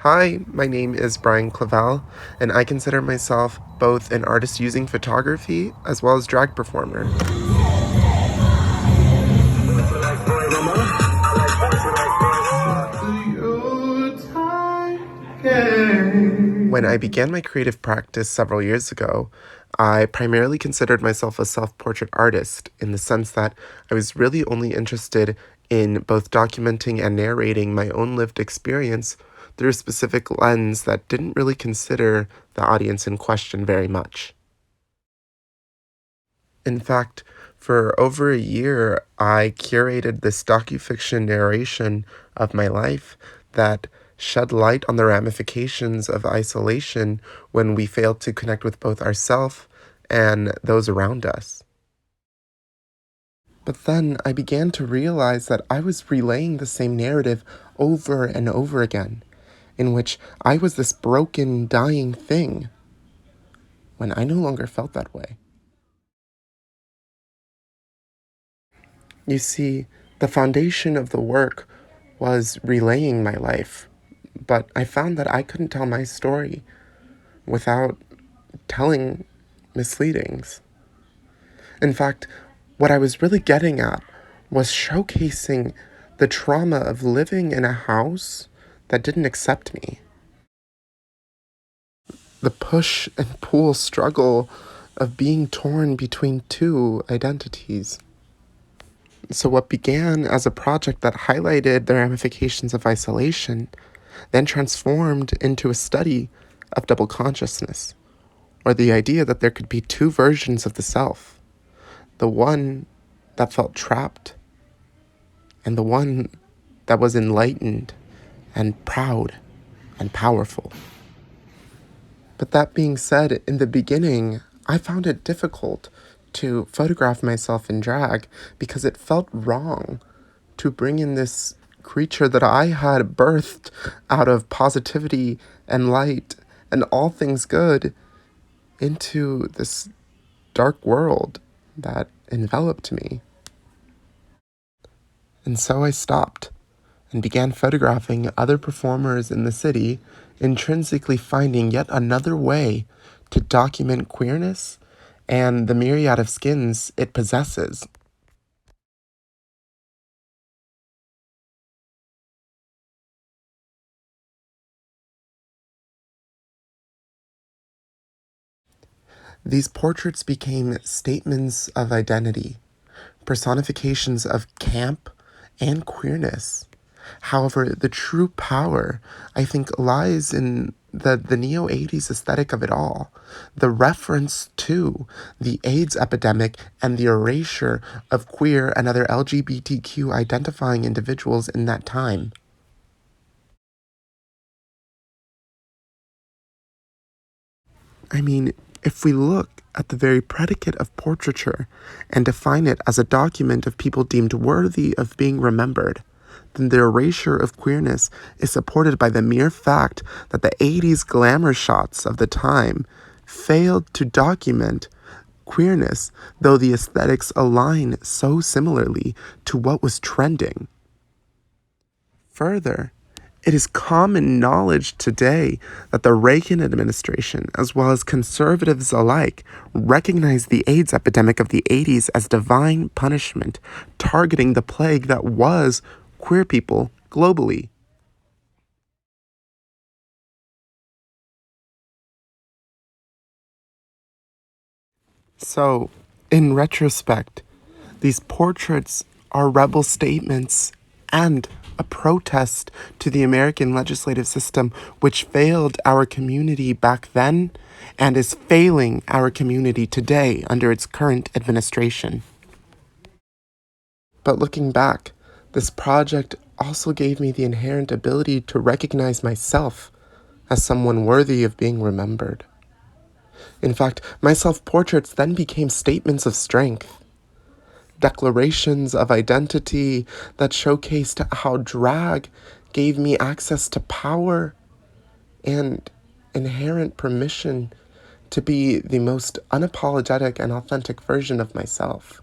Hi, my name is Bryan Clavel, and I consider myself both an artist using photography as well as drag performer. When I began my creative practice several years ago, I primarily considered myself a self-portrait artist in the sense that I was really only interested in both documenting and narrating my own lived experience through a specific lens that didn't really consider the audience in question very much. In fact, for over a year, I curated this docufiction narration of my life that shed light on the ramifications of isolation when we fail to connect with both ourselves and those around us. But then I began to realize that I was relaying the same narrative over and over again, in which I was this broken, dying thing, when I no longer felt that way. You see, the foundation of the work was relaying my life, but I found that I couldn't tell my story without telling misleadings. In fact, what I was really getting at was showcasing the trauma of living in a house that didn't accept me. The push and pull struggle of being torn between two identities. So, what began as a project that highlighted the ramifications of isolation then transformed into a study of double consciousness, or the idea that there could be two versions of the self, the one that felt trapped, and the one that was enlightened and proud and powerful. But that being said, in the beginning, I found it difficult to photograph myself in drag because it felt wrong to bring in this creature that I had birthed out of positivity and light and all things good into this dark world that enveloped me. And so I stopped and began photographing other performers in the city, intrinsically finding yet another way to document queerness and the myriad of skins it possesses. These portraits became statements of identity, personifications of camp and queerness. However, the true power, I think, lies in the neo 80s aesthetic of it all. The reference to the AIDS epidemic and the erasure of queer and other LGBTQ identifying individuals in that time. I mean, if we look at the very predicate of portraiture and define it as a document of people deemed worthy of being remembered, then the erasure of queerness is supported by the mere fact that the 80s glamour shots of the time failed to document queerness, though the aesthetics align so similarly to what was trending. Further, it is common knowledge today that the Reagan administration, as well as conservatives alike, recognized the AIDS epidemic of the 80s as divine punishment, targeting the plague that was queer people globally. So, in retrospect, these portraits are rebel statements and a protest to the American legislative system, which failed our community back then and is failing our community today under its current administration. But looking back, this project also gave me the inherent ability to recognize myself as someone worthy of being remembered. In fact, my self-portraits then became statements of strength, declarations of identity that showcased how drag gave me access to power and inherent permission to be the most unapologetic and authentic version of myself.